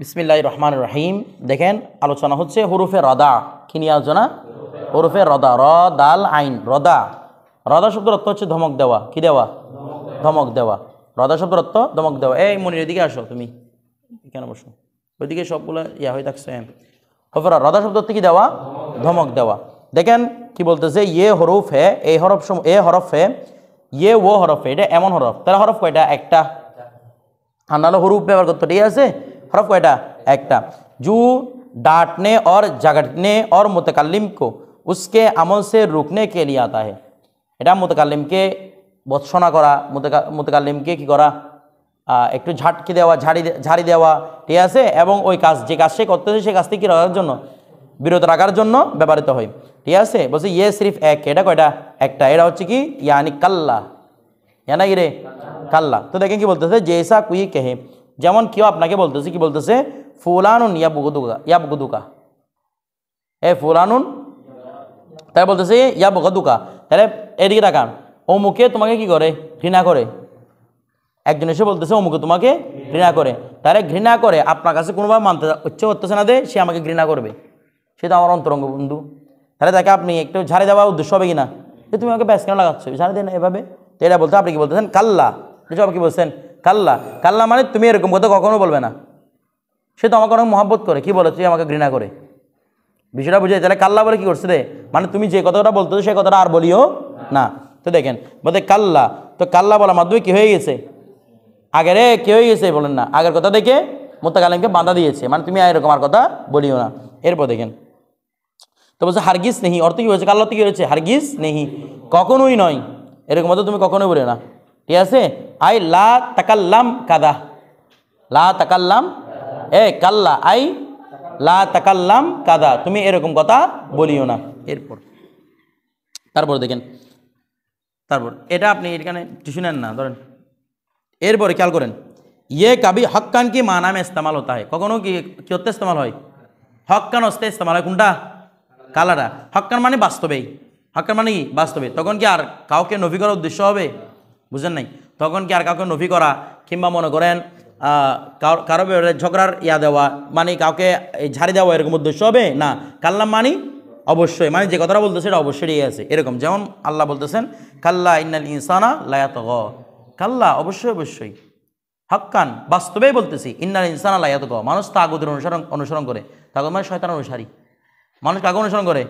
বিসমিল্লাহির রহমানির রহিম। দেখেন আলোচনা হচ্ছে হুরুফে রদা। কি নিয়ে আলোচনা? হুরুফে রদা। র দাল আইন। রদা। রদা শব্দের অর্থ হচ্ছে ধমক দেওয়া। কি দেওয়া? ধমক দেওয়া। রদা শব্দের অর্থ ধমক দেওয়া। এই মনির এদিকে আসো, তুমি কেন বসো, ওইদিকে সবগুলো ইয়া হয়ে থাকছে। রদা শব্দ অর্থ কি দেওয়া? ধমক দেওয়া। দেখেন কি বলতেছে, ইয়ে হরফ হে, এই হরফ এ হরফ হে, ইয়ে ও হরফ হে, এটা এমন হরফ। তাহলে হরফ কয়টা? একটা। আনালো হুরুফ ব্যবহার করতে, ঠিক আছে? हरफ कोयटा? एकटा। जो डांटने और झगड़ने और मुतकल्लिम को उसके अमल से रोकने के लिए आता है। এটা মুতাকাল্লিমকে বৎসনা করা, মুতাকাল্লিমকে কি করা? একটু ঝাটকি দেওয়া, ঝাড়ি দেওয়া, ঠিক আছে? এবং ওই কাজ, যে কাজ সে করতেছে সেই কাজ থেকে কি রাখার জন্য, বিরত রাখার জন্য ব্যবহৃত হয়, ঠিক আছে? বলছে ইয়ে সিরিফ এক, এটা কয়টা? একটা। এটা হচ্ছে কি ইয়ানি কাল্লা, ইয়ানা কি রে? কাল্লা। তো দেখেন কি বলতেছে, জেসা কুই কহে, যেমন কেউ আপনাকে বলতেছে, কি বলতেছে? ফুলানুন ইয়াবগুদুকা, ইয়াবগুদুকা, এ ফুলানুন, তাই বলতেছে ইয়াবগুদুকা। তাহলে এদিকে তাকান, অমুকে তোমাকে কি করে? ঘৃণা করে। একজন এসে বলতেছে অমুকে তোমাকে ঘৃণা করে। তাহলে ঘৃণা করে আপনার কাছে কোনোভাবে মানতে ইচ্ছে করতেছে না, সে আমাকে ঘৃণা করবে, সে তো আমার অন্তরঙ্গ বন্ধু। তাহলে তাকে আপনি একটু ঝাড়ে দেওয়া উদ্দেশ্য হবে কিনা, যে তুমি আমাকে ব্যাস কেন লাগাচ্ছ, ঝাড়ে দেন এভাবে। তো এটা বলতে আপনি কি বলতেছেন? কাল্লা। সব কি বলছেন? কাল্লা। কাল্লা মানে তুমি এরকম কথা কখনো বলবে না, সে তো আমাকে অনেক মহব্বত করে, কি বলে, তুই আমাকে ঘৃণা করে। বিষয়টা বুঝে? তাহলে কাল্লা বলে কি করছে রে? মানে তুমি যে কথাটা বলতেছো সেই কথাটা আর বলিও না। তো দেখেন বলতে কাল্লা, তো কাল্লা বলার মাধ্যমে কি হয়ে গেছে? আগের কি হয়ে গেছে বলেন না, আগের কথা দেখে মুতাকাল্লিমকে বাধা দিয়েছে, মানে তুমি এরকম আর কথা বলিও না। এরপর দেখেন তো বলছে হারগিজ নেহি, অর্থ কি হয়েছে? কাল্লা তো কি হয়েছে? হারগিজ নেহি, কখনোই নয়, এরকম তো তুমি কখনোই বলে না, ঠিক আছে? আই লা তাকাল্লাম কাদা, লা তাকাল্লাম, এ কাল্লা আই লা তাকাল্লাম কাদা, তুমি এরকম কথা বলিও না। তারপর দেখেন, তারপর এটা আপনি এখানে কিছু নেন না, ধরেন। এরপরে খেয়াল করেন, ইয়ে কাবি হক্কান কি মানামে ইস্তেমাল হতা হয়, কখনো কি কি হতে ইস্তেমাল হয়? হক্কান হস্তে ইস্তেমাল হয়। কোনটা? কালাটা। হক্কান মানে বাস্তবেই, হক্কান মানে কি? বাস্তবে। তখন কি আর কাউকে নফি করার উদ্দেশ্য হবে? বুঝেন নাই? তখন কি আর কাউকে নফি করা, কিংবা মনে করেন কারো ঝগড়ার ইয়া দেওয়া, মানে কাউকে ঝাড়ি দেওয়া, এরকম উদ্দেশ্য হবে না। কাল্লাম মানে অবশ্যই, মানে যে কথাটা বলতেছে এটা অবশ্যই ঠিক আছে। এরকম যেমন আল্লাহ বলতেছেন কাল্লা ইন্নাল ইনসানা লায়াতগা, কাল্লা অবশ্যই অবশ্যই, হক্কান বাস্তবেই বলতেছি, ইন্নাল ইনসানা লায়াতগা, মানুষ তাগুতের অনুসরণ করে। তাগুত মানে শয়তানের অনুসারী। মানুষ কাকে অনুসরণ করে?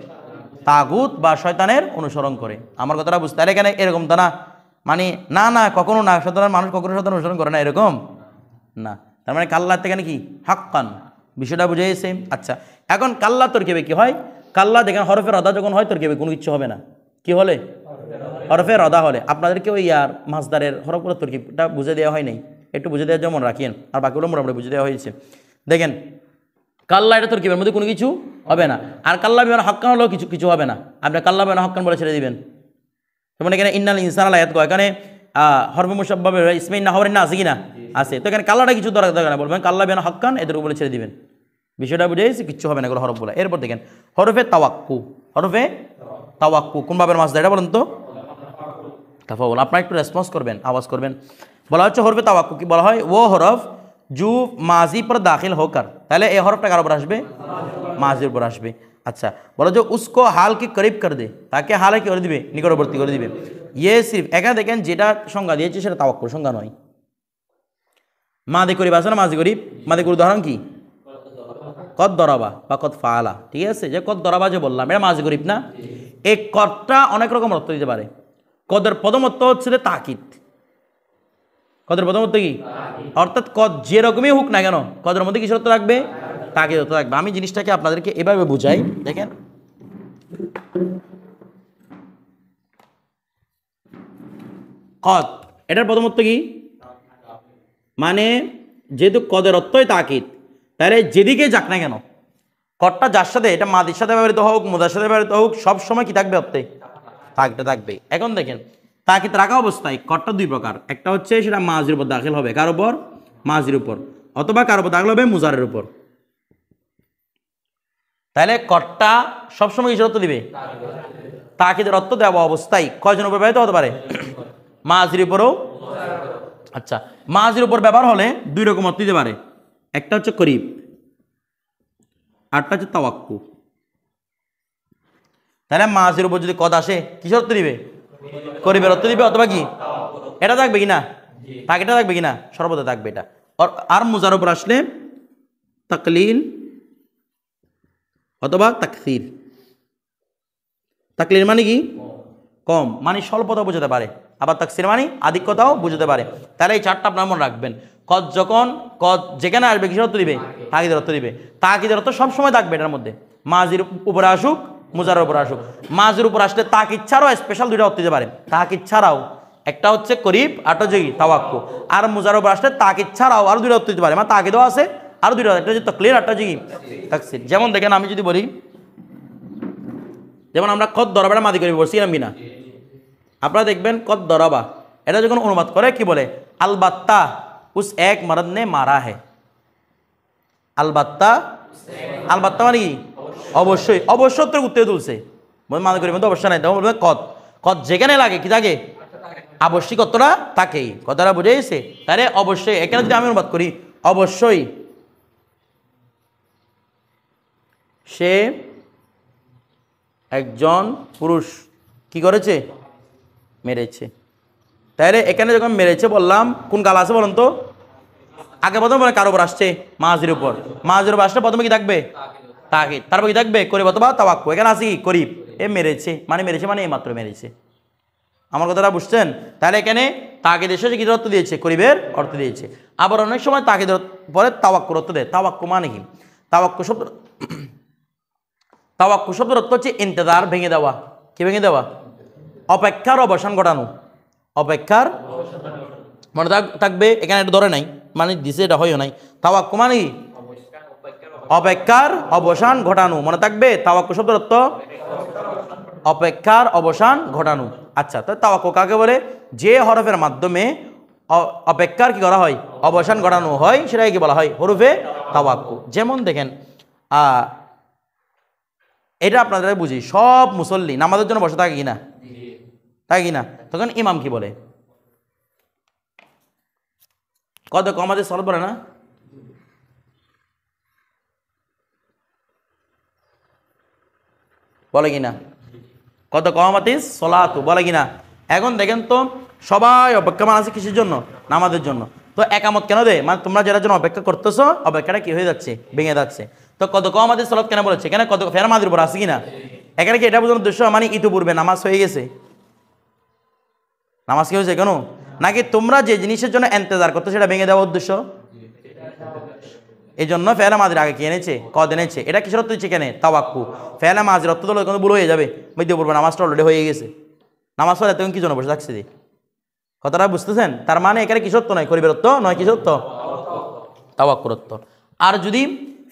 তাগুত বা শয়তানের অনুসরণ করে। আমার কথাটা বুঝতে, আর এখানে এরকম তো না, মানে না না কখনো না, শয়তানের মানুষ কখনো শয়তান অনুসরণ করে না, এরকম না। তার মানে কাল্লা থেকে কি? হাক্কান। বিষয়টা বুঝে গেছে? আচ্ছা, এখন কাল্লা তরকিবে কি হয়? কাল্লা দেখেন হরফে রদা যখন হয় তরকিবে কোনো কিছু হবে না। কি হলে? হরফে রদা হলে। আপনাদেরকে ওই আর মাসদারের হরফগুলো তরকিবটা বুঝে দেওয়া হয় নাই, একটু বুঝে দেওয়ার যেমন রাখেন, আর বাকিগুলো মোটামুটি বুঝে দেওয়া হয়েছে। দেখেন কাল্লা এটা তরকিবের মধ্যে কোনো কিছু হবে না। আর কাল্লা বিমান হক্কান হলেও কিছু কিছু হবে না, আপনি কাল্লা বিমান হক্কান বলে ছেড়ে দিবেন। যেমন এখানে ইন্নাল ইনসানা লায়াতগা, এখানে হরফে মুশাব্বাহ ইসমাইন না হওয়ার না আছে কি না? আছে। তো এখানে কাল্লাটা কিছু দরকার না, বলবেন কাল্লা বিমান হক্কান, এদের উপরে ছেড়ে দিবেন। বিষয়টা বুঝে গেছে? কিচ্ছু হবে না এগুলো হরফগুলো। এরপর দেখেন হরফে তাওয়াক্কু, হরফে তাওয়াক্কু কোন ভাবের মাছ দেয় এটা বলেন তো? তাফাউল। আপনারা একটু রেসপন্স করবেন, আওয়াজ করবেন। বলা হচ্ছে হরফে তাওয়াক্কু কি বলা হয়? ও হরফ জু মাজি পর দাখিল হোকার, তাহলে এই হরফটা কার উপর আসবে? মাজির উপর আসবে। আচ্ছা, বলো যে উসকো হাল কি করিব কর দে, তাকে হালে কি করে দিবে? নিকটবর্তী করে দিবে। ইয়ে সির্ফ, এখানে দেখেন যেটা সংজ্ঞা দিয়েছে সেটা তাওয়াক্কুর সংজ্ঞা নয়। মাদি করিব আছে না? মাজি করিব, মাদি করিব উদাহরণ কি? কদ দরাবা বা কদ ফাআলা, ঠিক আছে? যে কদ দরাবা যে বললাম, এটা মাজি করিব না? এই কদটা অনেক রকম অর্থ দিতে পারে। কদের প্রথম অর্থ হচ্ছে তাকিদ। কদের প্রথম অর্থ কি? অর্থাৎ কদ যেরকমই হোক না কেন, কদের মধ্যে কিসের অর্থ রাখবে? তাকিদ অর্থ রাখবে। আমি জিনিসটাকে আপনাদেরকে এভাবে বুঝাই, দেখেন কদ, এটার প্রথম অর্থ কি? মানে যেহেতু কদের অর্থই তাকিদ, তাহলে যেদিকে যাক না কেন, কদটা যার সাথে, এটা মাদির সাথে ব্যবহৃত হোক, মুদার সাথে ব্যবহৃত হোক, সব সময় কি থাকবে? অর্থে থাকতে থাকবে। এখন দেখেন তাকিদ রাখা অবস্থায় কদটা দুই প্রকার, একটা হচ্ছে সেটা মাজির উপর দাখিল হবে, কার উপর? মাজির উপর, অথবা কার উপর দাখিল হবে? মুজারের উপর। তাহলে কদটা সবসময় কিসের অর্থ দিবে? তাকিদের অর্থ দেওয়া অবস্থায় কয়জন উপর ব্যবহৃত হতে পারে? মাজির উপরও। আচ্ছা, মাজির উপর ব্যবহার হলে দুই রকম অর্থ দিতে পারে, একটা হচ্ছে করিব, আরটা হচ্ছে তাওয়াক্কু। তাহলে মাঝের উপর যদি কদ আসে কিসের অর্থ দিবে? করিবের অর্থ দিবে অথবা কি এটা থাকবে কিনা, তাকেটা থাকবে কিনা, সর্বদা থাকবে এটা। আর মুজার উপর আসলে তাকলিল অথবা তাকসির। তাকলিল মানে কি? কম, মানে স্বল্পতা বোঝাতে পারে। আবার তাকসির মানে আধিক্যতাও বুঝতে পারে। তাহলে এই চারটা আপনার মনে রাখবেন। কদ যখন কদ যেখানে আসবে কিসের অর্থ দিবে? তাকিদের অর্থ দিবে। তাকিদের অর্থ সবসময় থাকবে এটার মধ্যে, মাজির উপরে আসুক মুজারের উপরে আসুক। মাজির উপর আসলে তাকিদ ছাড়াও স্পেশাল দুইটা অর্থ দিতে পারে। তাকিদ ছাড়াও একটা হচ্ছে করিব, আরটা হচ্ছে কি তাওয়াক্কু। আর মুজারের উপর আসলে তাকিদ ছাড়াও আরো দুইটা অর্থ দিতে পারে, মানে তাকিদও আছে আরো দুইটা, একটা হচ্ছে তাকলিল, আরটা হচ্ছে কি তাকসির। যেমন দেখেন আমি যদি বলি, যেমন আমরা কদ দরাবাটা মাদি করি বলছিলাম কিনা, আপনারা দেখবেন কদ দরাবা এটা যখন অনুবাদ করে কি বলে? আলবাত্তা উস এক মরদ নে মারা হে। আলবাত্তা, আলবাত্তা মানে কি? অবশ্যই, অবশ্যত্বের উত্তরে তুলছে মাদি করি মধ্যে অবশ্যই নাই। তখন বলবে কদ, কদ যেখানে লাগে কি থাকে? আবশ্যিকত্বটা থাকেই। কথাটা বুঝে গেছে? তাহলে অবশ্যই এখানে যদি আমি অনুবাদ করি অবশ্যই সে একজন পুরুষ কি করেছে? মেরেছে। তাহলে এখানে যখন মেরেছে বললাম কোন কাল আছে বলুন তো? আগে প্রথমে কার উপর আসছে? মাঝির উপর। মাঝির উপর আসলে প্রথমে কি থাকবে? তাকিদ। তারপর কি থাকবে? করিব অথবা তাওয়াক্কু। এখানে আছে কি? করিব। এ মেরেছে মানে এই মাত্র মেরেছে। আমার কথাটা বুঝছেন? তাহলে এখানে তাকিদ এসে কি অর্থ দিয়েছে? করিবের অর্থ দিয়েছে। আবার অনেক সময় তাকিদের পরে তাওয়াক্কুর অর্থ দেয়। তাওয়াক্কু মানে কি? তাওয়াক্কু শব্দ, তাওয়াক্কু শব্দের অর্থ হচ্ছে ইন্তেজার, ভেঙে দেওয়া। কি ভেঙে দেওয়া? অপেক্ষার অবসান ঘটানো। অপেক্ষার মনে থাকবে, এখানে এটা ধরে নাই মানে দিছে, এটা হয়ও নাই। তাওয়াক্কু মানে কি? অপেক্ষার অবসান ঘটানো। মনে থাকবে তাওয়াক্কু শব্দের অর্থ অপেক্ষার অবসান ঘটানো। আচ্ছা, তো তাওয়াক্কু কাকে বলে? যে হরফের মাধ্যমে অপেক্ষার কি করা হয়? অবসান ঘটানো হয়, সেটাকে কি বলা হয়? হরফে তাওয়াক্কু। যেমন দেখেন এটা আপনাদের বুঝি, সব মুসল্লি নামাজের জন্য বসে থাকে কিনা? তাই কিনা? তখন ইমাম কি বলে? কত কমাতে সলাত বলে না? বলে কিনা? কত কমাতে সলাত বলে কিনা? এখন দেখেন তো সবাই অপেক্ষামান আছে কিসের জন্য? নামাজের জন্য। তো একামত কেন দেয়? মানে তোমরা যারা জন্য অপেক্ষা করতেছো অপেক্ষাটা কি হয়ে যাচ্ছে? ভেঙে যাচ্ছে। তো কত কমাতে সলাত কেন বলেছে? এখানে কত ফের মাদের উপর আছে কিনা? এখানে কি এটা বোঝানোর উদ্দেশ্য মানে ইতিপূর্বে নামাজ হয়ে গেছে? নামাজ কি হয়েছে কেন? নাকি তোমরা যে জিনিসের জন্য ইন্তজার করতো সেটা ভেঙে দেওয়ার উদ্দেশ্য? এই জন্য ফেলা মাঝির আগে কি এনেছে? কদ এনেছে। এটা কিসের অর্থ দিচ্ছে? কেন? তাওয়াক্কু। ফেলা মাঝির অর্থ তো ভুল হয়ে যাবে, মধ্যে পড়বে নামাজটা অলরেডি হয়ে গেছে। নামাজ পড়ে তখন কি জন্য বসে থাকছে? কথাটা বুঝতেছেন? তার মানে এখানে কিসের অর্থ নয়, করিবের অর্থ নয়, কিসের অর্থ? তাওয়াক্কুর অর্থ। আর যদি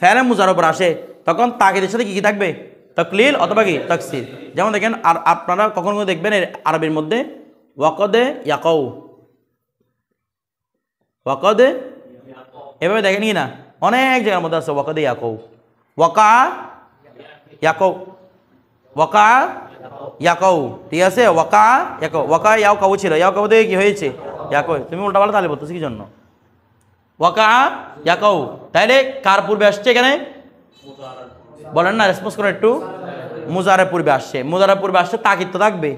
ফেলা মুজার উপর আসে তখন তাকিদের সাথে কি কি থাকবে? তাকলিল অথবা কি তাকসির। যেমন দেখেন, আর আপনারা কখনো দেখবেন আরবির মধ্যে ওয়াকদে ইয়াকাউ, ওয়াকদে এভাবে দেখেন কি না? অনেক জায়গার মধ্যে আছে ওয়াকদে ইয়াকাউ, ওয়াকা ইয়াকাউ, ওয়াকা ইয়াকাউ, ঠিক আছে? ওয়াকা ইয়াকাউ, ওয়াকা ইয়াও কাউ ছিল, ইয়াও কাউ দিয়ে কি হয়েছে? ইয়াকাউ। তুমি উল্টা পাল্টা তাহলে বলতেছো কি জন্য? ওয়াকা ইয়াকাউ। তাইলে কার পূর্বে আসছে এখানে? বলেন না, রেসপন্স করেন একটু। মুজারের পূর্বে আসছে। মুজারের পূর্বে আসছে তাকিদ তো থাকবে,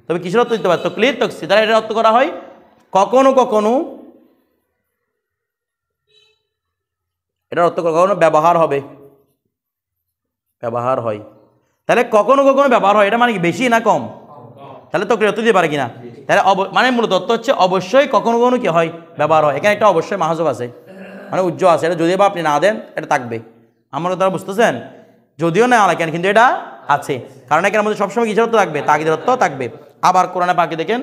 তবে কিসের অর্থ দিতে পারে? তাকলিল তাকসির। তাহলে এটা অর্থ করা হয় কখনো কখনো, এটার অর্থ কখনো ব্যবহার হবে, ব্যবহার হয়। তাহলে কখনো কখনো ব্যবহার হয়, এটা মানে কি বেশি না কম? তাহলে তাকলিল অর্থ দিতে পারে কিনা? তাহলে মানে মূলত অর্থ হচ্ছে অবশ্যই কখনো কখনো কি হয়? ব্যবহার হয়। এখানে একটা অবশ্যই মাহজুব আছে, মানে উজ্জ্বল আছে। এটা যদিও বা আপনি না দেন এটা থাকবে। আমার কথা বুঝতেছেন? যদিও না কেন, কিন্তু এটা আছে, কারণ এখানে মধ্যে সবসময় কিসের অর্থ থাকবে? তাকিদের অর্থ থাকবে। আবার কোরআনে পাকে দেখেন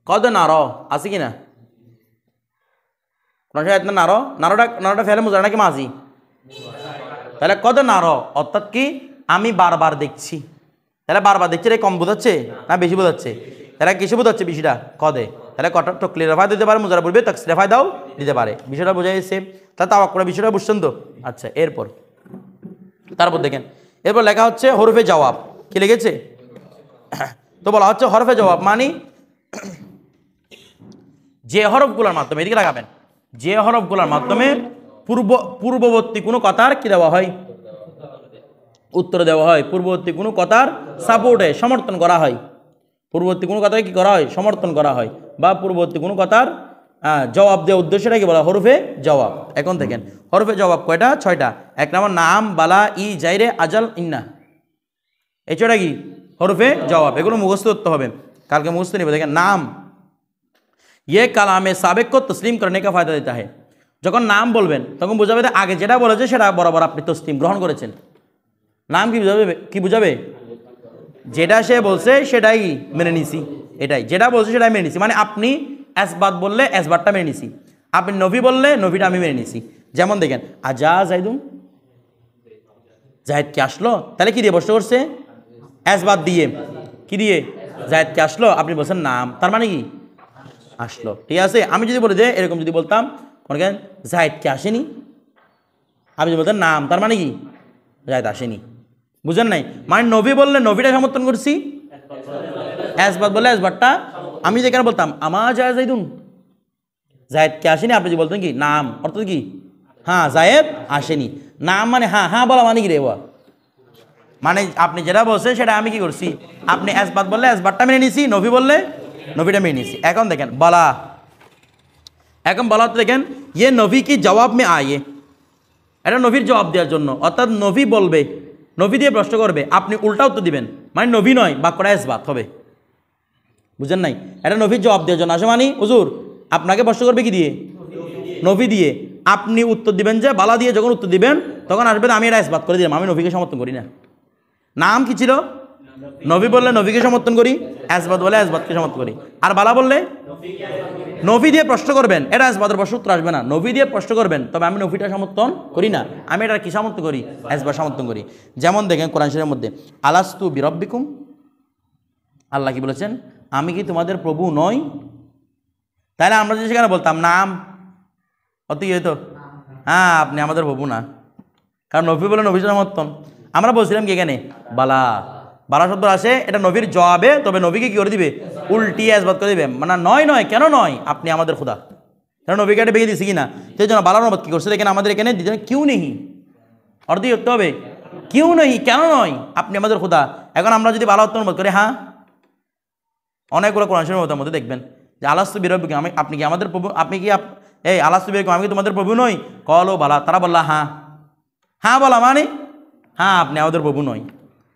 কদ নার আছে কিনা? নারো, নারোটা ফেলে মুজারা নাকি মাঝি? তাহলে কদ নার অর্থাৎ কি? আমি বারবার দেখছি। তাহলে বারবার দেখছি, এটা কম বোঝাচ্ছে না বেশি বোঝাচ্ছে? তাহলে কিসে বোঝাচ্ছে বেশিটা? কদে। তাহলে কটা টকলি রেফা দিতে পারে, মুজারা বলবে তাকসির রেফা দাও দিতে পারে। বিষয়টা বোঝা গেছে? তাহলে তাওয়াক্কুর বিষয়টা বুঝছেন তো? আচ্ছা, এরপর তারপর দেখেন, এরপর লেখা হচ্ছে হরফে জবাব। কি লিখেছে? তো বলা হচ্ছে হরফে জবাব মানে যে হরফগুলোর মাধ্যমে, এদিকে লাগাবেন, যে হরফগুলোর মাধ্যমে পূর্ববর্তী কোনো কথার কি দেওয়া হয়, উত্তর দেওয়া হয়। পূর্ববর্তী কোনো কথার সাপোর্টে সমর্থন করা হয়, পূর্ববর্তী কোনো কথায় কি করা হয়, সমর্থন করা হয়, বা পূর্ববর্তী কোনো কথার জবাব দেওয়ার উদ্দেশ্যটা কি বলা হয়, হরফে জবাব। এখন দেখেন হরফে জবাব কয়টা, 6টা। এক নম্বর নাম, বালা, ই, জাইরে, আজাল, ইন্না, এই 6টা কি হরফে জবাব। এগুলো মুখস্থ করতে হবে, কালকে মুখস্থ নেবে। দেখেন নাম, ये कलामे साबिक को तस्लीम करने का फ़ायदा देता है। যখন নাম বলবেন তখন বোঝাবে আগে যেটা বলেছে সেটা বরাবর আপনি তসলিম গ্রহণ করেছেন। নাম কি বুঝাবে, কি বুঝাবে, যেটা সে বলছে সেটাই মেনে নিছি, এটাই যেটা বলছে সেটাই মেনে নিছি, মানে আপনি এসবাত বললে এসবাতটা মেনে নিছি, আপনি নবী বললে নবীটা আমি মেনে নিছি। যেমন দেখেন আজা জাইদুন, জাহিদ কি আসলো, তাহলে কি দিয়ে প্রশ্ন করছে, এসবাত দিয়ে, কি দিয়ে, জাহিদ কি আসলো, আপনি বলছেন নাম, তার মানে কি আসলো। ঠিক আছে, আমি যদি বলি যে এরকম যদি বলতাম মনে করেন জাহিদ কি আসেনি, আপনি যদি বলতেন নাম, তার মানে কি জাহিদ আসেনি। বুঝেন নাই, মানে নবী বললে নবীটা সমর্থন করছি, এসবাত বললে এসবাতটা। আমি যেখানে বলতাম আমার জাহিদুন, জাহিদ কি আসেনি, আপনি যদি বলতেন কি নাম, অর্থাৎ কি হ্যাঁ জাহিদ আসেনি। নাম মানে হ্যাঁ, হ্যাঁ বলা মানে কি রে বাবা, মানে আপনি যেটা বলছেন সেটা আমি কি করছি, আপনি এসবাত বললে এসবাতটা মেনে নিছি, নবী বললে নবীটা মেনে নিছি। এখন দেখেন বলা, এখন বলা তো দেখেন ইয়ে নবী কি জবাব মে আয়ে, এটা নবীর জবাব দেওয়ার জন্য, অর্থাৎ নবী বলবে, নবী দিয়ে প্রশ্ন করবে, আপনি উল্টা উত্তর দিবেন, মানে নবী নয় বাক্যটা এসবাত হবে। বুঝেন নাই, এটা নবীর জবাব দেওয়ার জন্য আসে, মানে হুজুর আপনাকে প্রশ্ন করবে কি দিয়ে, নবী দিয়ে, আপনি উত্তর দিবেন যে বালা দিয়ে, যখন উত্তর দিবেন তখন আসবে আমি এটা এসবাত করে দিলাম, আমি নবীকে সমর্থন করি না। নাম কি ছিল, নবী বললে নবীকে সমর্থন করি, এসবাত বলে এসবাতকে সমর্থন করি, আর বালা বললে নবী দিয়ে প্রশ্ন করবেন, এটা এসবাতের প্রশ্ন উত্তর আসবে না, নবী দিয়ে প্রশ্ন করবেন, তবে আমি নবীটা সমর্থন করি না, আমি এটা কি সমর্থন করি, এসবাত সমর্থন করি। যেমন দেখেন কোরআন শরীফের মধ্যে আলাস্তু বিরব্বিকুম, আল্লাহ কি বলেছেন, আমি কি তোমাদের প্রভু নই। তাহলে আমরা যদি সেখানে বলতাম নাম, অত কি হইতো, হ্যাঁ আপনি আমাদের প্রভু না, কারণ নবী বলে নবীর সমর্থন। আমরা বলছিলাম কি এখানে বালা, বালা শব্দ আসে এটা নবীর জবাবে, তবে নবীকে কি করে দিবে, উল্টিয়ে এসবাত করে দিবে, মানে নয় নয়, কেন নয়, আপনি আমাদের খুদা, কারণ নবীকে এটা ভেঙে দিয়েছি কিনা, সেই জন্য বালার অনুবাদ কি করছে দেখেন, আমাদের এখানে দিতে কিউ নেই, অর্ধই করতে হবে, কিউ নেই, কেন নয়, আপনি আমাদের খুদা। এখন আমরা যদি বালা অনুবাদ করি, হ্যাঁ অনেকগুলো কোরআন শরীফের মধ্যে দেখবেন যে আলাস্তু বিরব্বিকুম, আপনি কি আমাদের প্রভু, আপনি কি এই আলাস্তু বিরব্বিকুম, আমি কি তোমাদের প্রভু নই, কলো বালা, তারা বললা হ্যাঁ, হ্যাঁ বলা মানে হ্যাঁ আপনি আমাদের প্রভু নয়,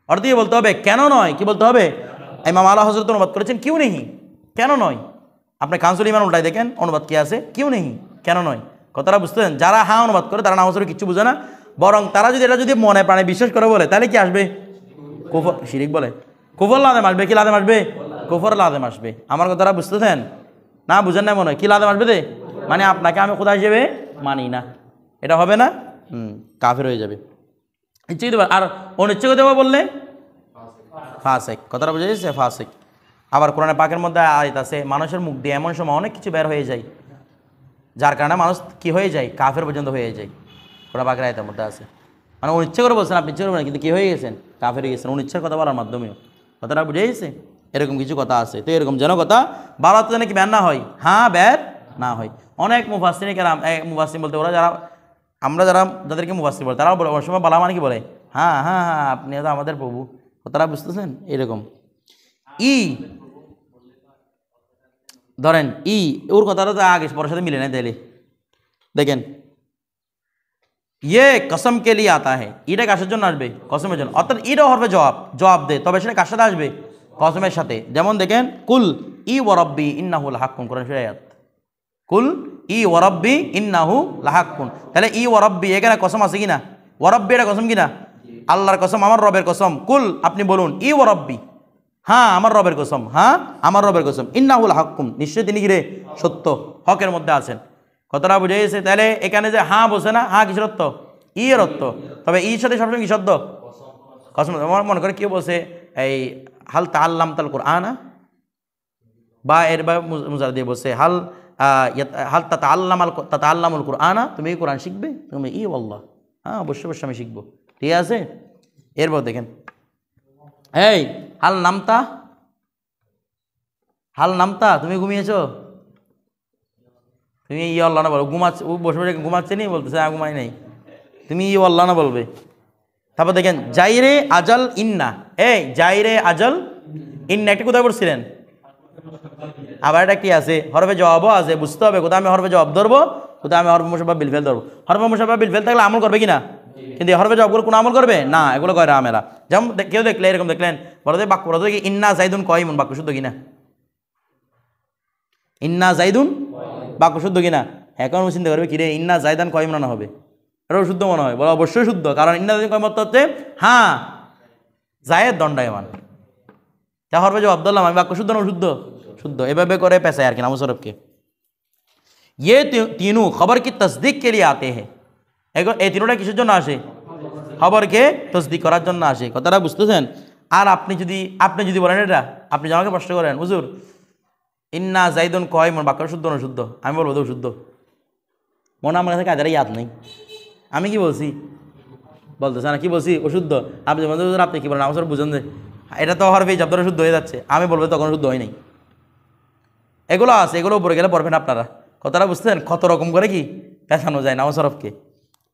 অর্থ দিয়ে বলতে হবে কেন নয়, কি বলতে হবে, ইমাম আলা হযরত অনুবাদ করেছেন কিউ নেই, কেন নয়। আপনি কাউন্সিল ইমান উল্টাই দেখেন অনুবাদ কি আছে, কিউ নেই, কেন নয়, কথাটা বুঝতেছেন। যারা হ্যাঁ অনুবাদ করে তারা নামাজ কিছু বুঝে না, বরং তারা যদি এটা যদি মনে প্রাণে বিশ্বাস করে বলে, তাহলে কি আসবে, কুফর, শিরিক বলে, কুফর লাদেম আসবে, কি লাদেম আসবে, কুফর লাদেম আসবে। আমার কথাটা বুঝতেছেন না, বুঝেন না মনে হয়, কি লাদেম আসবে দে, মানে আপনাকে আমি খোদা হিসেবে মানি না, এটা হবে না, কাফের হয়ে যাবে। ইচ্ছে দিতে পারে, আর অনিচ্ছাকে দেওয়া বললে ফাসেক, কথাটা বুঝে যাচ্ছে, ফাসেক। আবার কোরআনে পাকের মধ্যে আয়াত আছে মানুষের মুখ দিয়ে এমন সময় অনেক কিছু বের হয়ে যায় যার কারণে মানুষ কি হয়ে যায়, কাফের পর্যন্ত হয়ে যায়, কোরআন পাকের আয়াতের মধ্যে আছে। মানে অনিচ্ছা করে বলছেন, আপনি ইচ্ছে করবেন কিন্তু কি হয়ে গেছেন, কাফের হয়ে গেছেন, অনিচ্ছার কথা বলার মাধ্যমেও, কথাটা বুঝে গেছে। এরকম কিছু কথা আছে, তো এরকম যেন কথা বালাতে যেন কি বের না হয়, হ্যাঁ বের না হয়। অনেক মুফাসসির কেরাম, মুফাসসির বলতে ওরা যারা, আমরা যারা যাদেরকে মুফাসসির বলে, তারাও বলে, অনেক সময় বালা মানে কি বলে, হ্যাঁ হ্যাঁ হ্যাঁ আপনি তো আমাদের প্রভু, কথাটা বুঝতেছেন। এরকম ই ধরেন ই, ওর কথাটা তো আগে পরের সাথে মিলে নেয়, তাইলে দেখেন ইয়ে কসম কে লিয়ে আতা হ্যাঁ, এটা কাশের জন্য আসবে, কসমের জন্য, অর্থাৎ ইটাও হবে জবাব দে, তবে সেটা কার সাথে আসবে, কসমের সাথে। যেমন দেখেন কুল ই ওয়ারব্বি ইন্নাহু লাহাক্কুন, কোরআন শরীফের আয়াত, কুল ই ওয়ারব্বি ইন্নাহু লাহাক্কুন, তাহলে ই ওয়ারব্বি এখানে কসম আছে কিনা, ওয়ারব্বি এটা কসম কিনা, আল্লাহর কসম, আমার রবের কসম, কুল আপনি বলুন ই ওয়ারব্বি, হ্যাঁ আমার রবের কসম, হ্যাঁ আমার রবের কসম, ইন্নাহু লাহাক্কুন নিশ্চয়ই তিনি কি রে সত্য, হকের মধ্যে আছেন, কথাটা বুঝে গেছে। তাহলে এখানে যে হ্যাঁ বলছে না, হ্যাঁ কিসের অর্থ, ই এর অর্থ, তবে ইর সাথে সবসময় কি শব্দ, কসম। আমার মনে করে কেউ বলছে এই হাল তাআল্লাম তাল কুরআনা, বা এর বা মুজার দিয়ে বলছে হাল হাল তাতাআল্লামুল কুরআনা, তুমি কি কোরআন শিখবে, তুমি ই আল্লাহ, হ্যাঁ অবশ্যই অবশ্যই আমি শিখবো, ঠিক আছে। এরপর দেখেন এই হাল নামতা, তুমি ঘুমিয়েছো, তুমি ই আল্লাহ না বলো, ঘুমাচ্ছে ও বসে বসে ঘুমাচ্ছে নি, বলতেছে ঘুমাই নাই, তুমি ই আল্লাহ না বলবে। তারপর দেখেন জাইরে আজাল ইন্না, এই জাইরে আজাল ইন্না একটা কোথায় পড়ছিলেন? আবার এটা কি আছে? হরফে জবাবও আছে, বুঝতে হবে কোথায় আমি হরফে জবাব ধরবো, কোথায় আমি হরফে মুশাব্বাহ বিল ফেল ধরবো। হরফে মুশাব্বাহ বিল ফেল থাকলে আমল করবে কিনা? কিন্তু এই হরফে জবাবগুলো কোনো আমল করবে না, এগুলো করে আমেরা। যেমন কেউ দেখলে এরকম দেখলেন বলো বাক্য বলো কি ইন্না জাইদুন কয়মুন, বাক্য শুদ্ধ কিনা? ইন্না জাইদুন বাক্য শুদ্ধ কিনা? এখন চিন্তা করবে কিরে ইন্না জাইদান কয়মুন না হবে, এটাও শুদ্ধ মনে হয়, বলো অবশ্যই শুদ্ধ, কারণ ইন্না জাইদুন কয়মুন হচ্ছে হ্যাঁ জায়েদ দণ্ডায়মান। তা হরফে জবাব ধরলাম আমি, বাক্য শুদ্ধ না শুদ্ধ? শুদ্ধ। এভাবে করে পেশায় আর কি নামুজ হরফকে। ये तीनों खबर की तस्दीक के लिए आते हैं। এই তিনটা কিসের জন্য আসে? খবরকে তসদিক করার জন্য আসে। কথাটা বুঝতেছেন? আর আপনি যদি বলেন এটা, আপনি আমাকে প্রশ্ন করেন হুজুর ইন্না জাইদুন কয়মুন বাক্য শুদ্ধ না শুদ্ধ, আমি বলবো তো শুদ্ধ, মনে আমার কাছে কায়দাটা ইয়াদ নেই, আমি কি বলছি বলতেছে না কি বলছি অশুদ্ধ, আপনি বলতে আপনি কি বলেন আমার বুঝেন যে এটা তো হরফে জব ধরে শুদ্ধ হয়ে যাচ্ছে, আমি বলবো তখন শুদ্ধ হয় নাই। এগুলো আছে, এগুলো উপরে গেলে পড়বেন আপনারা। কথাটা বুঝতেছেন? কত রকম করে কি পেছানো যায় নামাজ হরফকে,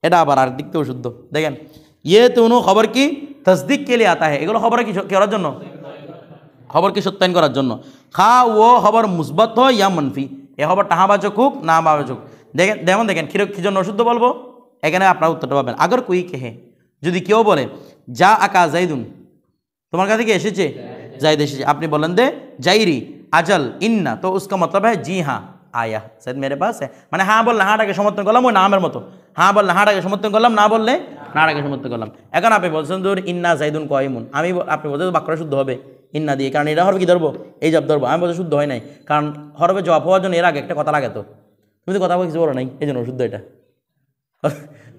এটা আবার আর দিক থেকেও শুদ্ধ। দেখেন ইয়ে তুনু খবর কি তসদিক কে লিয়ে আতা হে, এগুলো খবরে কি করার জন্য? খবরকে সত্যায়ন করার জন্য। খা ও খবর মুসবত হয় ইয়া মনফি, এ খবর টাহাবাচক হোক না বাবাচক। দেখেন কি জন্য অশুদ্ধ বলবো, এখানে আপনারা উত্তরটা পাবেন। আগর কুই কেহে, যদি কেউ বলে যা আকা জাইদুন, তোমার কাছে কি এসেছে? জাইদ এসেছে, আপনি বলেন দে জাইরি আজল ইন্না, তো উসকা মতলব হ্যাঁ জি হ্যাঁ আয়া জাইদ মেরে পাস হ্যাঁ, মানে হ্যাঁ বললে হাঁটাকে সমর্থন করলাম, ওই নামের মতো হ্যাঁ বললে হাঁটাকে সমর্থন করলাম, না বললে নাটাকে সমর্থন করলাম। এখন আপনি বলছেন ধর ইন্না জাইদুন কয়মুন, আপনি বলছেন বাক্যটা শুদ্ধ হবে ইন্না দিয়ে, কারণ এটা হরফে কি ধরবো? এই জব ধরবো। আমি বলছি শুদ্ধ হয় নাই, কারণ হরফে জবাব হওয়ার জন্য এর আগে একটা কথা লাগে, তো তুমি তো কথা কিছু বলো নাই, এই জন্য শুদ্ধ এটা।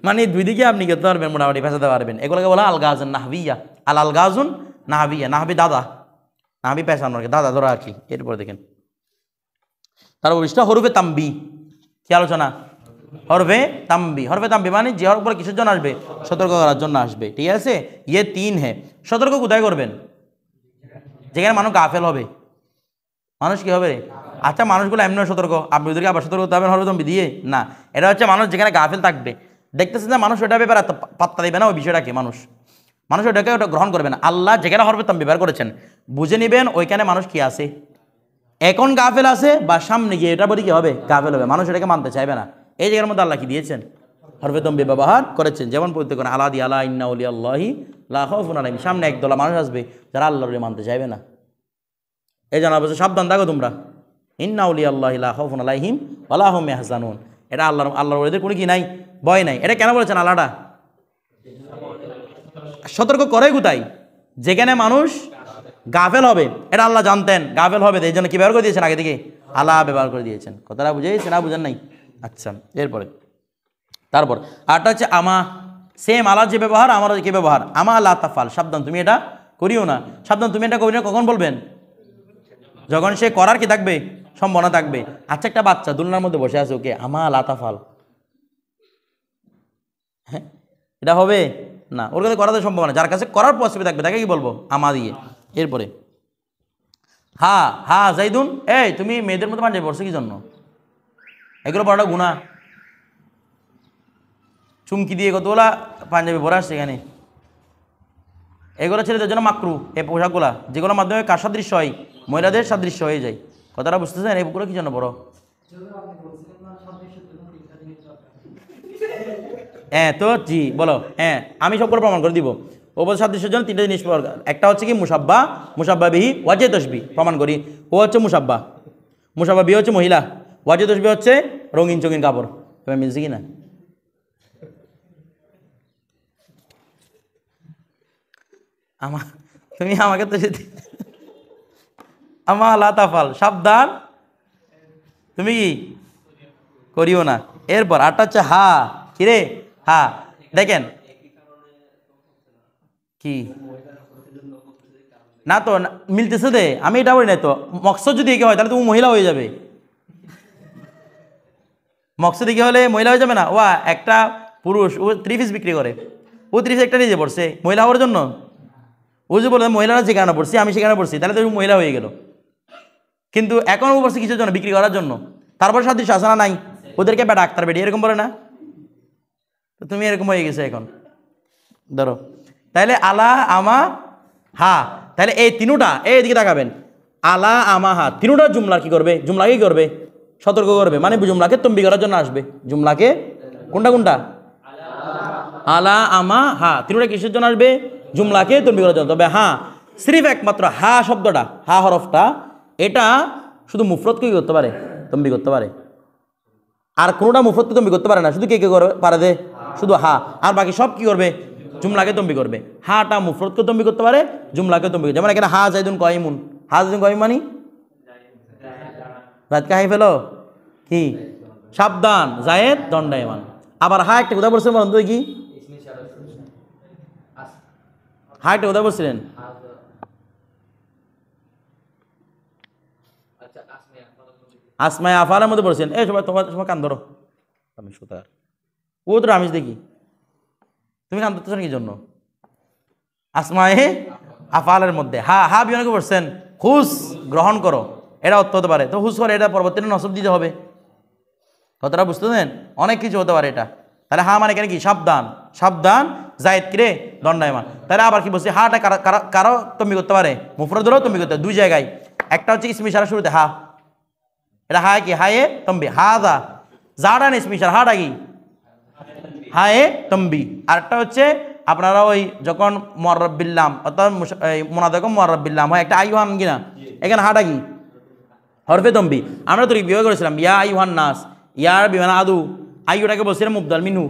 মানে দুই দিকে আপনি করতে পারবেন, মোটামুটি ফেসাতে পারবেন। এগুলোকে বলা আলগাজুন নাহবিয়া, আলগাজুন নাহবিয়া, নাহবি দাদা, নাহবি পেশানো দাদা ধরা আর কি। এরপর দেখেন তারপর হরফে তাম্বি, কি আলোচনা? হরফে তাম্বি মানে যে হরফ পরে কিসের জন্য আসবে? সতর্ক করার জন্য আসবে, ঠিক আছে। ইয়ে তিন হ্যাঁ, সতর্ক কোথায় করবেন? যেখানে মানুষ গাফেল হবে। মানুষ কি হবে? আচ্ছা মানুষগুলো এমনি সতর্ক, আপনি ওদেরকে আবার সতর্ক করতে হবেন হরফে তাম্বি দিয়ে? না, এটা হচ্ছে মানুষ যেখানে গাফেল থাকবে, দেখতেছেন যে মানুষ ওটা ব্যাপারে পাত্তা দেবে না, ওই বিষয়টাকে মানুষ ওটাকে ওটা গ্রহণ করবে না। আল্লাহ যেখানে হরফে তাম্বি ব্যবহার করেছেন বুঝে নেবেন ওইখানে মানুষ কি আছে, এখন গাফেল আছে বা সামনে গিয়ে এটা বলি কি হবে? গাফেল হবে, মানুষ এটাকে মানতে চাইবে না। এই জায়গার মধ্যে আল্লাহ কি দিয়েছেন? হরফে তাম্বি ব্যবহার করেছেন। যেমন বলতে করেন আলা দি আলা ইন্না উলি আল্লাহি লা খাউফুন আলাইহিম, সামনে একদলা মানুষ আসবে যারা আল্লাহর মানতে চাইবে না। এই জন্য বলছে সাবধান থাকো তোমরা, ইন্না উলি আল্লাহি লা খাউফুন আলাইহিম ওয়া লা হুম ইয়াহজানুন, এটা আল্লাহর ওদের কোনো কি নাই, ভয় নাই। এটা কেন বলেছেন আল্লাহটা? সতর্ক করে কোথায়? যেখানে মানুষ গাফেল হবে, এটা আল্লাহ জানতেন গাফেল হবে, এই জন্য কি ব্যবহার করে দিয়েছেন? আগে থেকে আল্লাহ ব্যবহার করে দিয়েছেন। কথাটা বুঝেছেন না? বুঝেন নাই? আচ্ছা, এরপরে তারপর আরটা হচ্ছে আমা, সেম আল্লাহর যে ব্যবহার আমারও কি ব্যবহার, আমা আল্লাহ তাফাল, সাবধান তুমি এটা করিও না। সাবধান তুমি এটা করিও না কখন বলবেন? যখন সে করার কি থাকবে? সম্ভাবনা থাকবে। আচ্ছা একটা বাচ্চা দুলনার মধ্যে বসে আছে, ওকে আমা আল্লাহ তাফাল, হ্যাঁ এটা হবে না, ওর কাছে করাতে সম্ভাবনা, যার কাছে করার পসিবল থাকবে তাকে কি বলবো? আমা দিয়ে। এরপরে হা জাইদুন, এই তুমি মেয়েদের মতো পাঞ্জাবি পড়ছো কি জন্য? এগুলো বড়টা গুনাহ। চুমকি দিয়ে কতগুলা পাঞ্জাবি পরে আসছে এখানে, এগুলো ছেলেদের জন্য মাকরু। এই পোশাকগুলা যেগুলোর মাধ্যমে কার সাদৃশ্য হয়? মহিলাদের সাদৃশ্য হয়ে যায়। কথাটা বুঝতেছেন? এইগুলো কি জন্য বড়? হ্যাঁ তো জি বলো, হ্যাঁ আমি সবগুলো প্রমাণ করে দিব। ও বলছে সাদৃশ্যের জন্য তিনটা জিনিস, একটা হচ্ছে কি মুসাব্বা বিহি ওয়াজে তসবি, প্রমাণ করি। ও হচ্ছে মুসাব্বা বিহি হচ্ছে মহিলা, ওয়াজে তসবি হচ্ছে রঙিন চঙিন কাপড়। তুমি মিলছে কি না? তুমি আমাকে তো আমা লা তাফাল, সাবধান তুমি কি করিও না। এরপর আরটা হচ্ছে হা, কিরে হা, দেখেন কি না তো মিলতেছে দে, আমি এটা বলি না তো। মকসদ যদি একে হয় তাহলে তুমি মহিলা হয়ে যাবে, মকসদ একে হলে মহিলা হয়ে যাবে না। ও একটা পুরুষ, ও 3 পিস বিক্রি করে, ও 3 পিস একটা নিজে পড়ছে মহিলা হওয়ার জন্য। ও যে বলে মহিলারা যেখানে পড়ছি আমি সেখানে পড়ছি, তাহলে তো মহিলা হয়ে গেল। কিন্তু এখন ও পড়ছে কিসের জন্য? বিক্রি করার জন্য। তারপর সাদৃশ্য আছে না নাই? ওদেরকে বেটা ডাক্তার বেটি এরকম বলে না? তো তুমি এরকম হয়ে গেছে এখন। ধরো তাহলে আলা আমা হা, তাহলে এই তিনুটা এইদিকে তাকাবেন, আলা আমা হা তিনুটা জুমলা কি করবে? জুমলাকে কি করবে? সতর্ক করবে, মানে জুমলাকে তম্বি করার জন্য আসবে। জুমলাকে কোনটা কোনটা? আলা আমা হা তিনুটা কিসের জন্য আসবে? জুমলাকে তম্বি করার জন্য। তবে হ্যাঁ সিরিফ একমাত্র হা শব্দটা, হা হরফটা, এটা শুধু মুফরদকে কি করতে পারে? তম্বি করতে পারে। আর কোনোটা মুফরদকে তম্বি করতে পারে না, শুধু কে করবে পারে দে? শুধু হা। আর বাকি সব কি করবে? জুমলাকে তম্বি করবে। হাটা মুফরদকে তম্বি করতে পারে, জুমলাকে তম্বি করবে। যেমন এখানে হা জাইদুন কয়মুন, হা জাইদুন কয়মুন মানে রাত কাহি ফেলো কি? সাবধান, জায়েদ দণ্ডায়মান। আবার হা একটা কথা বলছিলেন বলুন তো কি? হা একটা কথা বলছিলেন, আসমায় আফালের মধ্যে বলছেন। এই সবাই তোমার সময় কান ধরো, আমি সুতার ও তো আমিষ দেখি, তুমি কান ধরতেছ কি জন্য? আসমায়ে আফালের মধ্যে হা হা বিমানকে বলছেন হুস গ্রহণ করো, এটা অর্থ হতে পারে। তো হুস করে এটা পরবর্তীতে নসব দিতে হবে। কথাটা বুঝতে দেন, অনেক কিছু হতে পারে এটা। তাহলে হা মানে কেন কি? সাবধান, সাবধান জায়েদ কিরে দণ্ডায়মান। তাহলে আবার কি বলছি? হাটা কারো তম্বি করতে পারে, মুফরদেরও তম্বি করতে পারে, দুই জায়গায়। একটা হচ্ছে ইসমি ইশারা শুরুতে হা, এটা হায় কি? হায়ে তম্বি। হা দা জাডা না ইসমি ইশারা, হাটা কি? হায়ে তম্বি। আরেকটা হচ্ছে আপনারা ওই যখন মুআররাবিল্লাম অর্থাৎ মুনাদাকম মুআররাবিল্লাম হয় একটা আইওয়ান কিনা, এখানে হাটা কি? হরফে তম্বি। আমরা তো বিভাগ করেছিলাম ইয়া আইওয়ান নাস, ইয়ার বিমান আদু, আইওটাকে বলছিলাম মুবদাল মিনহু,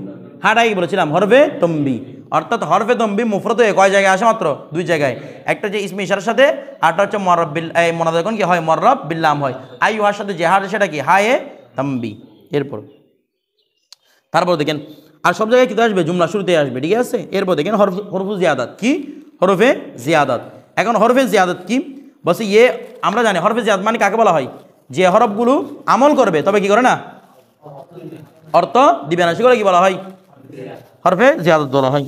হাটাই বলেছিলাম হরফে তম্বি। অর্থাৎ হরফে তম্বি মুফরদ হয়ে কয় জায়গায় আসে? মাত্র দুই জায়গায়। একটা হচ্ছে ইসমে ইশারার সাথে, আরটা হচ্ছে মুআররাবিল মুনাদাকন কি হয়? মুআররাবিল্লাম হয়। আইওয়ার সাথে যে হার সেটা কি? হায়ে তম্বি। এরপর তারপর দেখেন আর সব জায়গায় কিন্তু আসবে, জুমলা শুরুতে আসবে, ঠিক আছে? এরপর দেখেন হরফে জিয়াদাত কি? হরফে জিয়াদাত। এখন হরফে জিয়াদাত কি বলছে? ইয়ে আমরা জানি হরফে জিয়াদাত মানে কাকে বলা হয়? যে হরফগুলো আমল করবে তবে কি করে না? অর্থ দিবে না, সেগুলো কি বলা হয়? হরফে জিয়াদাত বলা হয়।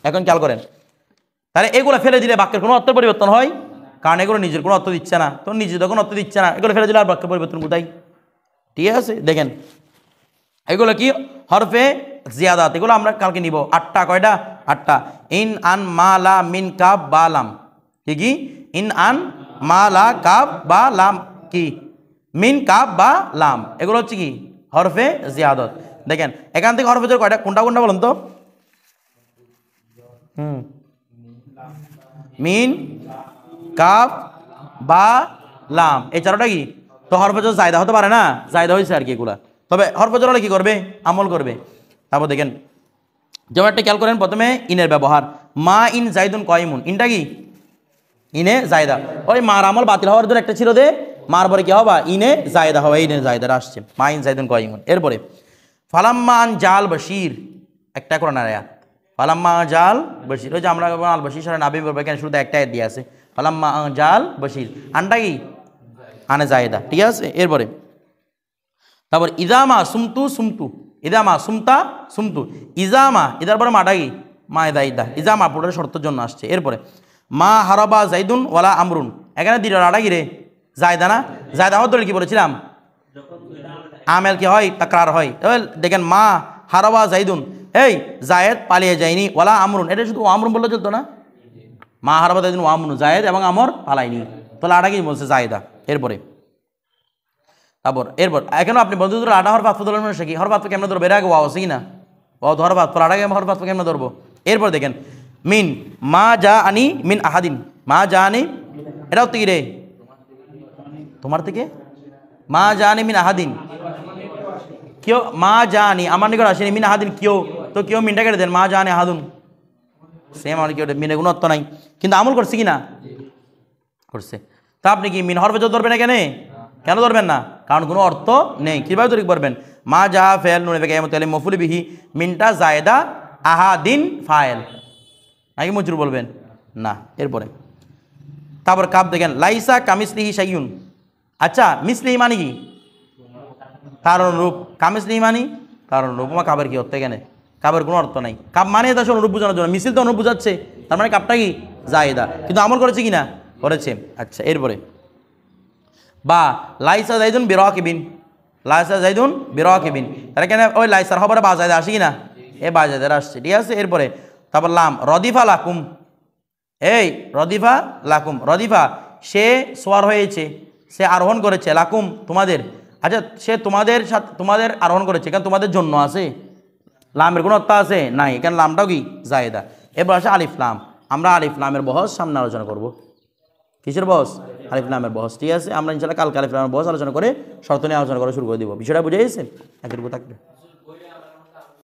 এখন খেয়াল করেন, তাহলে এগুলো ফেলে দিলে বাক্যের কোনো অর্থ পরিবর্তন হয়? কারণ এগুলো নিজের কোনো অর্থ দিচ্ছে না, তো নিজে যখন অর্থ দিচ্ছে না এগুলো ফেলে দিলে আর বাক্য পরিবর্তন কোথায়? ঠিক আছে, দেখেন এগুলো কি? হরফে জিয়াদাত। এগুলো আমরা কালকে নিব। 8টা। কয়টা? 8টা। ইন আন মা লা মিন কাব বা লাম, কি? ইন আন মা লা কাব বা লাম কি? মিন কাব বা লাম, এগুলো হচ্ছে কি? হরফে জিয়াদাত। দেখেন এখান থেকে হরফে জোর কয়টা? কোনটা কোনটা বলুন তো? মিন কাব বা লাম, এই চারোটা কি? তো হরফে জোর জায়দা হতে পারে না? জায়দা হয়েছে আর কি এগুলা। তবে হরফে জোর হলে কি করবে? আমল করবে। তারপর দেখেন যেমন একটা খেয়াল করেন, প্রথমে ইনের ব্যবহার। মা ইন জাইদুন কয়মুন, ইনটা কি? ইনে জায়দা। ওই মার আমল বাতিল হওয়ার জন্য একটা ছিল দে, মার পরে কি হবা? ইনে জায়দা হবে, ইনে জায়দা আসছে। মা ইন জাইদুন কয়মুন। এরপরে ফালাম্মা আন জাল বশির, একটা কোরআনের আয়াত। ফালাম্মা জাল বশির, ওই যে আমরা আল বশির সারা নাবি বলবো, এখানে শুধু একটা আয়াত দিয়ে আছে। ফালাম্মা জাল বশির, আনটা কি? আনে জায়দা, ঠিক আছে? এরপরে তারপর ইজামা সুমতু সুমতু, ইদামা সুমতা সুমতু, ইজামা ইদার পরে মাটা কি? মা ইদা ইদা, ইজামা পুরো শর্তের জন্য আসছে। এরপরে মা হারাবা জাইদুন ওয়ালা আমরুন, এখানে দিল আটা কি রে? জায়দা না? জায়দা হওয়ার দলে কি বলেছিলাম? আমেল কি হয়? তাকরার হয়। দেখেন মা হারাবা জাইদুন, এই জায়েদ পালিয়ে যায়নি, ওয়ালা আমরুন, এটা শুধু আমরুন বললে চলতো না? মা হারাবা জাইদুন ও আমরুন, জায়েদ এবং আমর পালাইনি, তাহলে আটা কি বলছে? জায়দা। এরপরে এরপর এখানে আপনি বন্ধু আটা হরফ আতফ ধরবেন, সে কি হরফ আতফ কেমন ধরবো? এর আগে ওয়াও আছে কি না? ওয়াও হরফ আতফ, আটা হরফ আতফ কেমন ধরবো? এরপর দেখেন মিন মা যা আনি মিন আহাদিন, মা যা আনি, এটাও তো কি রে? তোমার থেকে। মা যা আনি মিন আহাদিন, কেউ মা যা আনি আমার নিকট আসেনি, মিন আহাদিন কেউ, তো কেউ মিনটা কেটে দেন, মা যা আনি আহাদুন, সেম আর কেউ মিনে কোনো অর্থ নাই, কিন্তু আমল করছে কি না? করছে। তা আপনি কি মিন হরফে ধরবেন না? কেন ধরবেন না? কারণ কোনো অর্থ নেই। কীভাবে তৈরি করবেন? মা যা ফেল নুনে ফেকে মফুলি বিহি, মিনটা জায়দা, আহাদিন ফায়েল, নাকি মজরুর বলবেন না? এরপরে তারপর কাপ দেখেন লাইসা কামিসলিহি শাইউন, আচ্ছা মিসলিহি মানে কি? তার অনুরূপ। কামিসলিহি মানে তার অনুরূপ। আমার কাবের কি অর্থ? এখানে কাবের কোনো অর্থ নাই। কাপ মানে এটা অনুরূপ বোঝানোর জন্য, মিছিল তো অনুরূপ বোঝাচ্ছে, তার মানে কাপটা কি? জায়দা, কিন্তু আমল করেছে কি না? করেছে। আচ্ছা এরপরে বা লাইসা জাইদুন বিরাকিবিন, লাইসা জাইদুন বিরাকিবিন, তাহলে কেন ওই লাইসার খবরে বা জায়দা আসে কি না, এ বা জায়দার আসছে, ঠিক আছে। এরপরে তারপর লাম রদিফা লাকুম, এই রদিফা লাকুম, রদিফা সে সোয়ার হয়েছে, সে আরোহণ করেছে, লাকুম তোমাদের, আচ্ছা সে তোমাদের সাথে তোমাদের আরোহণ করেছে, এখানে তোমাদের জন্য আছে, লামের কোনো অর্থ আছে নাই, এখানে লামটাও কি জায়েদা। এরপর আসে আলিফ লাম, আমরা আলিফ লামের বহস সামনে আলোচনা করব। কিসের বহস? আলিফ লামের বহস, ঠিক আছে। আমরা ইনশাআল্লাহ কালকে আলিফ লামের বহস আলোচনা করে শর্ত নিয়ে আলোচনা করা শুরু করে দিব। বিষয়টা বুঝে গেছেন? একের উপর থাকবে।